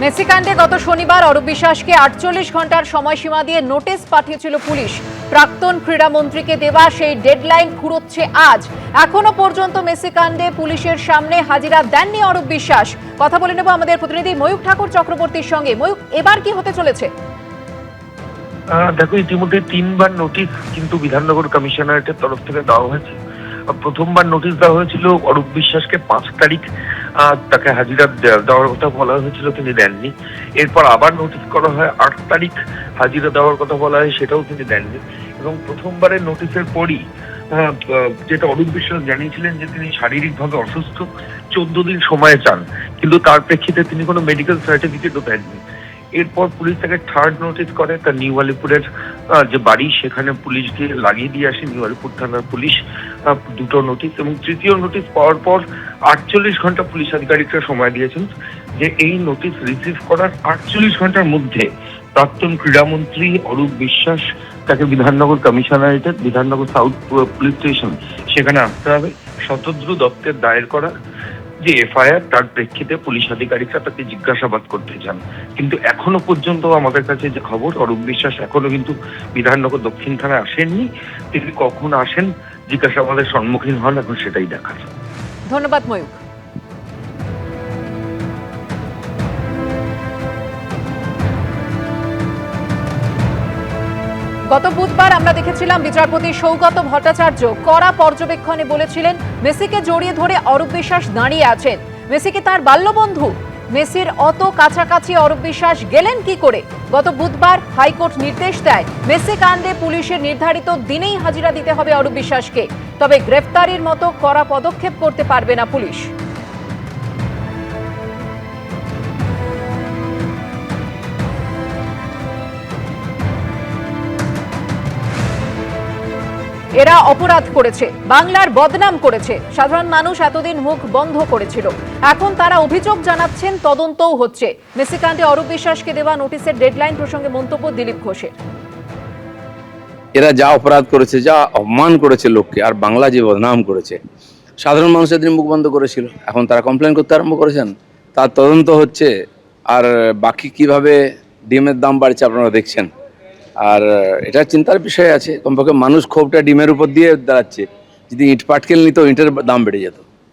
মেসিকাণ্ডে গত শনিবার অরূপ বিশ্বাসকে ৪৮ ঘন্টার সময়সীমা দিয়ে নোটিশ পাঠিয়েছিল পুলিশ। প্রাক্তন ক্রীড়ামন্ত্রীকে দেওয়া সেই ডেডলাইন ফুরোচ্ছে আজ। এখনো পর্যন্ত মেসিকাণ্ডে পুলিশের সামনে হাজিরা দেননি অরূপ বিশ্বাস। কথা বলে নেব আমাদের প্রতিনিধি ময়ূক ঠাকুর চক্রবর্তীর সঙ্গে। ময়ূক, এবার কি হতে চলেছে? দেখো, ইতিমধ্যে ৩বার নোটিশ কিন্তু বিধাননগর কমিশনারেটের তরফ থেকে দেওয়া হয়েছে। প্রথমবার নোটিশ দেওয়া হয়েছিল অরূপ বিশ্বাসকে ৫ তারিখ তাকে হাজিরা দেওয়ার কথা বলা হয়েছিল, তিনি দেননি। এরপর আবার নোটিশ করা হয় ৮ তারিখ হাজিরা দেওয়ার কথা বলা হয়, সেটাও তিনি দেননি। এবং প্রথমবারের নোটিশের পরই যেটা অরূপ বিশ্বাস জানিয়েছিলেন যে তিনি শারীরিকভাবে অসুস্থ, ১৪ দিন সময় চান, কিন্তু তার প্রেক্ষিতে তিনি কোনো মেডিকেল সার্টিফিকেটও দেননি। এরপর পুলিশ তাকে থার্ড নোটিশ করে, তার নিউ আলিপুরের যে বাড়ি সেখানে পুলিশ গিয়ে লাগিয়ে দিয়ে আসে, নিউ আলিপুর থানার পুলিশ দুটো নোটিশ। এবং তৃতীয় নোটিশ পাওয়ার পর ৪৮ ঘন্টা পুলিশ আধিকারিকরা সময় দিয়েছেন যে এই নোটিশ রিসিভ করার ৪৮ ঘন্টার মধ্যে প্রাক্তন ক্রীড়ামন্ত্রী অরূপ বিশ্বাস তাকে বিধাননগর কমিশনারেটের বিধাননগর সাউথ পুলিশ স্টেশন সেখানে আসতে হবে। শতদ্রু দত্তের দায়ের করা যে এফআইআর, তার প্রেক্ষিতে পুলিশ আধিকারিকরা তাকে জিজ্ঞাসাবাদ করতে চান। কিন্তু এখনো পর্যন্ত আমাদের কাছে যে খবর, অরূপ বিশ্বাস এখনো কিন্তু বিধাননগর দক্ষিণ থানায় আসেননি। তিনি কখন আসেন, জিজ্ঞাসাবাদের সম্মুখীন হন, এখন সেটাই দেখার। ধন্যবাদ ময়ূক। গত বুধবার আমরা দেখেছিলাম বিচারপতি সৌগত ভট্টাচার্য কড়া পর্যবেক্ষণে বলেছিলেন মেসিকে জড়িয়ে ধরে অরূপ বিশ্বাস দাঁড়িয়ে আছেন। মেসি কি তার বাল্যবন্ধু? মেসির অত কাছাকাছি অরূপ বিশ্বাস গেলেন কি করে? গত বুধবার হাইকোর্ট নির্দেশ দেয় মেসি কাণ্ডে পুলিশের নির্ধারিত দিনেই হাজিরা দিতে হবে অরূপ বিশ্বাসকে, তবে গ্রেফতারির মতো কড়া পদক্ষেপ করতে পারবে না পুলিশ। এরা অপরাধ করেছে, বাংলার বদনাম করেছে, সাধারণ মানুষ এতদিন মুখ বন্ধ করেছিল। এখন তারা অভিযোগ জানাচ্ছেন, তদন্তও হচ্ছে। মেসিকাণ্ডে অরূপ বিশ্বাসকে দেওয়া নোটিশের ডেডলাইন প্রসঙ্গে মন্তব্য দিলীপ ঘোষের। এরা যা অপরাধ করেছে, যা অপমান করেছে লোককে, আর বাংলা যে বদনাম করেছে, সাধারণ মানুষ এদিন মুখ বন্ধ করেছিল, এখন তারা কমপ্লেন করতে আরম্ভ করেছেন, তার তদন্ত হচ্ছে। আর বাকি কিভাবে ডিমের দাম বাড়ছে আপনারা দেখছেন। আর এটা চিন্তার বিষয় আছে, কমপক্ষে মানুষ ক্ষোভটা ডিমের উপর দিয়ে দাঁড়াচ্ছে। যদি ইট পাটকেল নিত, ইটের দাম বেড়ে যেত।